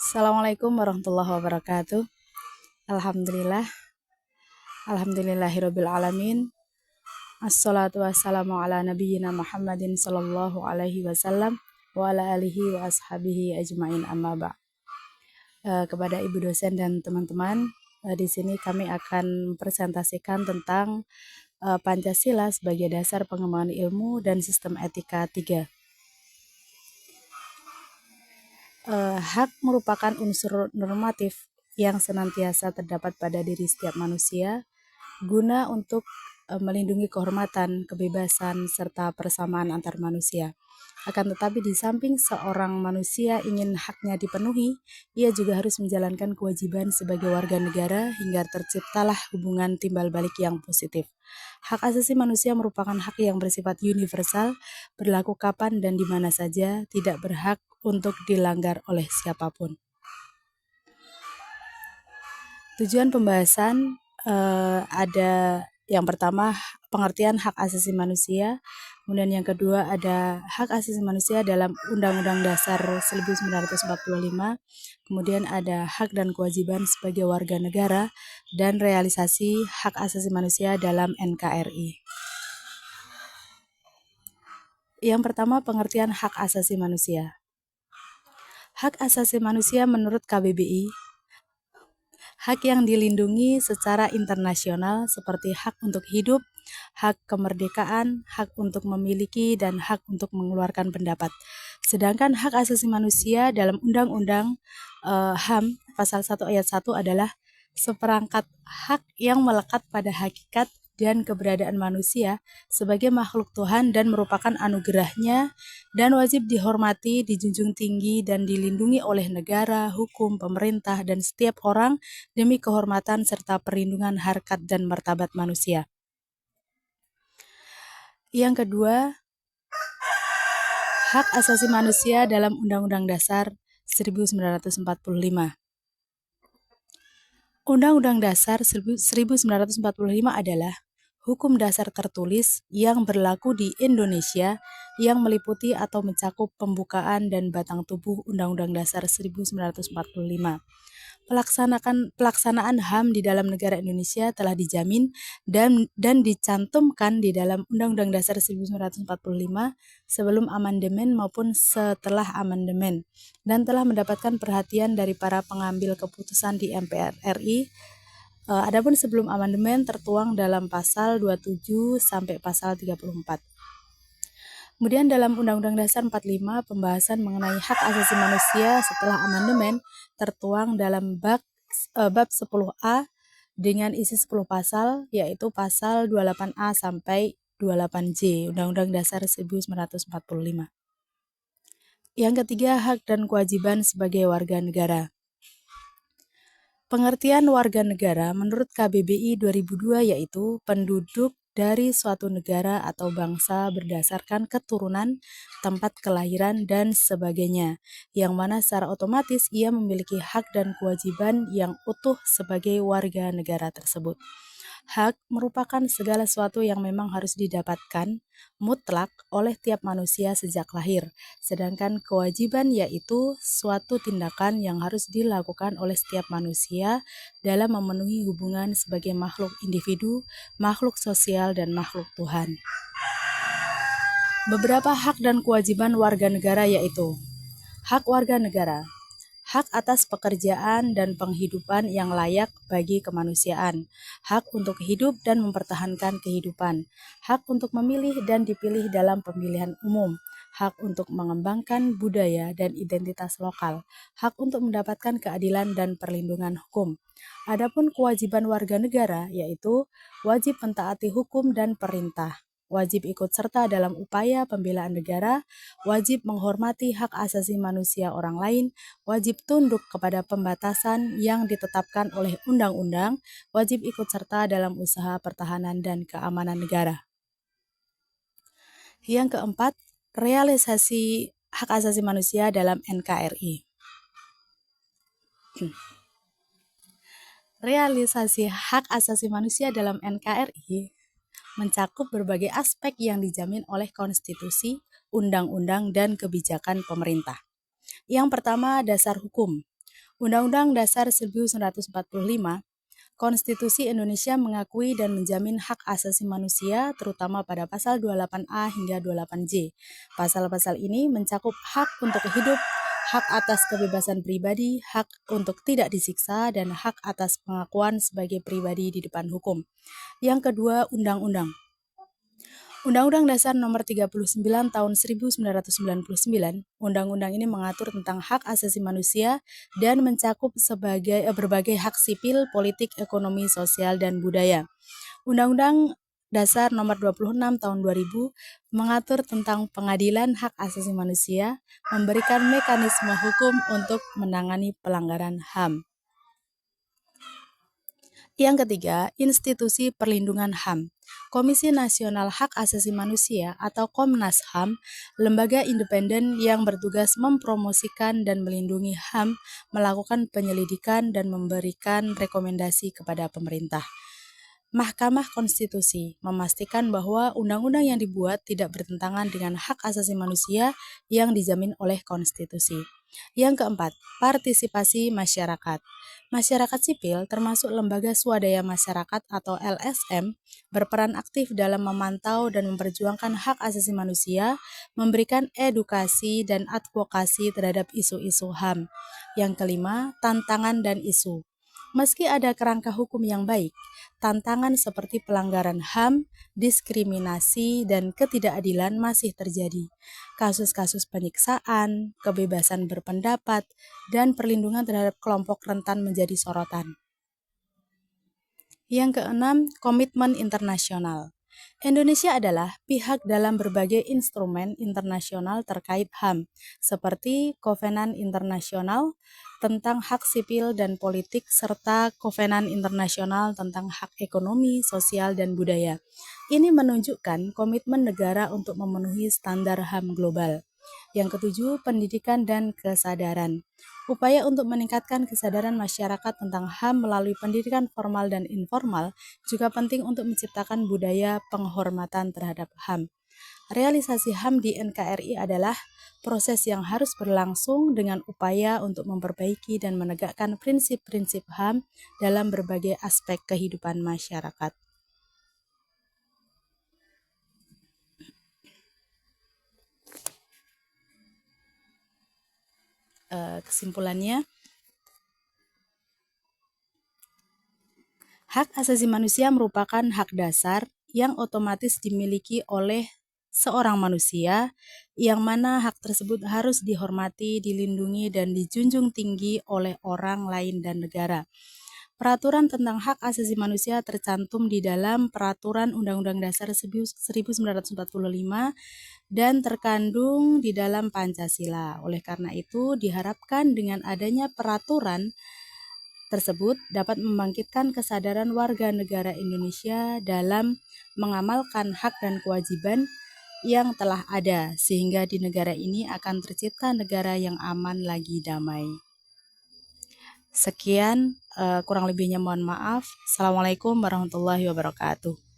Assalamualaikum warahmatullahi wabarakatuh. Alhamdulillah, alhamdulillahirabbil alamin. Assalatu wassalamu ala nabiyyina Muhammadin sallallahu alaihi wasallam wa ala alihi wa ashabihi ajmain amma ba'. Kepada ibu dosen dan teman-teman, di sini kami akan presentasikan tentang Pancasila sebagai dasar pengembangan ilmu dan sistem etika 3. Hak merupakan unsur normatif yang senantiasa terdapat pada diri setiap manusia guna untuk melindungi kehormatan, kebebasan, serta persamaan antar manusia. Akan tetapi di samping seorang manusia ingin haknya dipenuhi, ia juga harus menjalankan kewajiban sebagai warga negara hingga terciptalah hubungan timbal balik yang positif. Hak asasi manusia merupakan hak yang bersifat universal, berlaku kapan dan di mana saja, tidak berhak untuk dilanggar oleh siapapun. Tujuan pembahasan ada yang pertama pengertian hak asasi manusia, kemudian yang kedua ada hak asasi manusia dalam Undang-Undang Dasar 1945, kemudian ada hak dan kewajiban sebagai warga negara, dan realisasi hak asasi manusia dalam NKRI. Yang pertama pengertian hak asasi manusia. Hak asasi manusia menurut KBBI hak yang dilindungi secara internasional seperti hak untuk hidup, hak kemerdekaan, hak untuk memiliki, dan hak untuk mengeluarkan pendapat. Sedangkan hak asasi manusia dalam Undang-Undang HAM pasal 1 ayat 1 adalah seperangkat hak yang melekat pada hakikat dan keberadaan manusia sebagai makhluk Tuhan dan merupakan anugerahnya dan wajib dihormati, dijunjung tinggi, dan dilindungi oleh negara, hukum, pemerintah, dan setiap orang demi kehormatan serta perlindungan harkat dan martabat manusia. Yang kedua, hak asasi manusia dalam Undang-Undang Dasar 1945. Undang-Undang Dasar 1945 adalah hukum dasar tertulis yang berlaku di Indonesia yang meliputi atau mencakup pembukaan dan batang tubuh Undang-Undang Dasar 1945. Pelaksanaan HAM di dalam negara Indonesia telah dijamin dan dicantumkan di dalam Undang-Undang Dasar 1945 sebelum amandemen maupun setelah amandemen dan telah mendapatkan perhatian dari para pengambil keputusan di MPR RI. Adapun sebelum amandemen tertuang dalam pasal 27 sampai pasal 34. Kemudian dalam Undang-Undang Dasar 45 pembahasan mengenai hak asasi manusia setelah amandemen tertuang dalam bab 10A dengan isi 10 pasal, yaitu pasal 28A sampai 28J Undang-Undang Dasar 1945. Yang ketiga, hak dan kewajiban sebagai warga negara. Pengertian warga negara menurut KBBI 2002 yaitu penduduk dari suatu negara atau bangsa berdasarkan keturunan, tempat kelahiran, dan sebagainya, yang mana secara otomatis ia memiliki hak dan kewajiban yang utuh sebagai warga negara tersebut. Hak merupakan segala sesuatu yang memang harus didapatkan mutlak oleh tiap manusia sejak lahir, sedangkan kewajiban yaitu suatu tindakan yang harus dilakukan oleh setiap manusia dalam memenuhi hubungan sebagai makhluk individu, makhluk sosial, dan makhluk Tuhan. Beberapa hak dan kewajiban warga negara yaitu hak warga negara, hak atas pekerjaan dan penghidupan yang layak bagi kemanusiaan, hak untuk hidup dan mempertahankan kehidupan, hak untuk memilih dan dipilih dalam pemilihan umum, hak untuk mengembangkan budaya dan identitas lokal, hak untuk mendapatkan keadilan dan perlindungan hukum. Adapun kewajiban warga negara yaitu wajib mentaati hukum dan perintah, wajib ikut serta dalam upaya pembelaan negara, wajib menghormati hak asasi manusia orang lain, wajib tunduk kepada pembatasan yang ditetapkan oleh undang-undang, wajib ikut serta dalam usaha pertahanan dan keamanan negara. Yang keempat, realisasi hak asasi manusia dalam NKRI. Realisasi hak asasi manusia dalam NKRI mencakup berbagai aspek yang dijamin oleh konstitusi, undang-undang, dan kebijakan pemerintah. Yang pertama, dasar hukum. Undang-Undang Dasar 1945, Konstitusi Indonesia mengakui dan menjamin hak asasi manusia, terutama pada pasal 28A hingga 28J. Pasal-pasal ini mencakup hak untuk hidup, hak atas kebebasan pribadi, hak untuk tidak disiksa, dan hak atas pengakuan sebagai pribadi di depan hukum. Yang kedua, undang-undang. Undang-Undang Dasar Nomor 39 Tahun 1999, undang-undang ini mengatur tentang hak asasi manusia dan mencakup berbagai hak sipil, politik, ekonomi, sosial, dan budaya. Undang-Undang Dasar Nomor 26 Tahun 2000 mengatur tentang pengadilan hak asasi manusia, memberikan mekanisme hukum untuk menangani pelanggaran HAM. Yang ketiga, institusi perlindungan HAM. Komisi Nasional Hak Asasi Manusia atau Komnas HAM, lembaga independen yang bertugas mempromosikan dan melindungi HAM, melakukan penyelidikan dan memberikan rekomendasi kepada pemerintah. Mahkamah Konstitusi memastikan bahwa undang-undang yang dibuat tidak bertentangan dengan hak asasi manusia yang dijamin oleh konstitusi. Yang keempat, partisipasi masyarakat. Masyarakat sipil termasuk lembaga swadaya masyarakat atau LSM berperan aktif dalam memantau dan memperjuangkan hak asasi manusia, memberikan edukasi dan advokasi terhadap isu-isu HAM. Yang kelima, tantangan dan isu. Meski ada kerangka hukum yang baik, tantangan seperti pelanggaran HAM, diskriminasi, dan ketidakadilan masih terjadi. Kasus-kasus penyiksaan, kebebasan berpendapat, dan perlindungan terhadap kelompok rentan menjadi sorotan. Yang keenam, komitmen internasional. Indonesia adalah pihak dalam berbagai instrumen internasional terkait HAM, seperti Kovenan Internasional tentang hak sipil dan politik, serta Kovenan Internasional tentang hak ekonomi, sosial, dan budaya. Ini menunjukkan komitmen negara untuk memenuhi standar HAM global. Yang ketujuh, pendidikan dan kesadaran. Upaya untuk meningkatkan kesadaran masyarakat tentang HAM melalui pendidikan formal dan informal juga penting untuk menciptakan budaya penghormatan terhadap HAM. Realisasi HAM di NKRI adalah proses yang harus berlangsung dengan upaya untuk memperbaiki dan menegakkan prinsip-prinsip HAM dalam berbagai aspek kehidupan masyarakat. Kesimpulannya, hak asasi manusia merupakan hak dasar yang otomatis dimiliki oleh seorang manusia, yang mana hak tersebut harus dihormati, dilindungi, dan dijunjung tinggi oleh orang lain dan negara. Peraturan tentang hak asasi manusia tercantum di dalam Peraturan Undang-Undang Dasar 1945 dan terkandung di dalam Pancasila. Oleh karena itu, diharapkan dengan adanya peraturan tersebut dapat membangkitkan kesadaran warga negara Indonesia dalam mengamalkan hak dan kewajiban yang telah ada, sehingga di negara ini akan tercipta negara yang aman lagi damai. Sekian, kurang lebihnya mohon maaf. Assalamualaikum warahmatullahi wabarakatuh.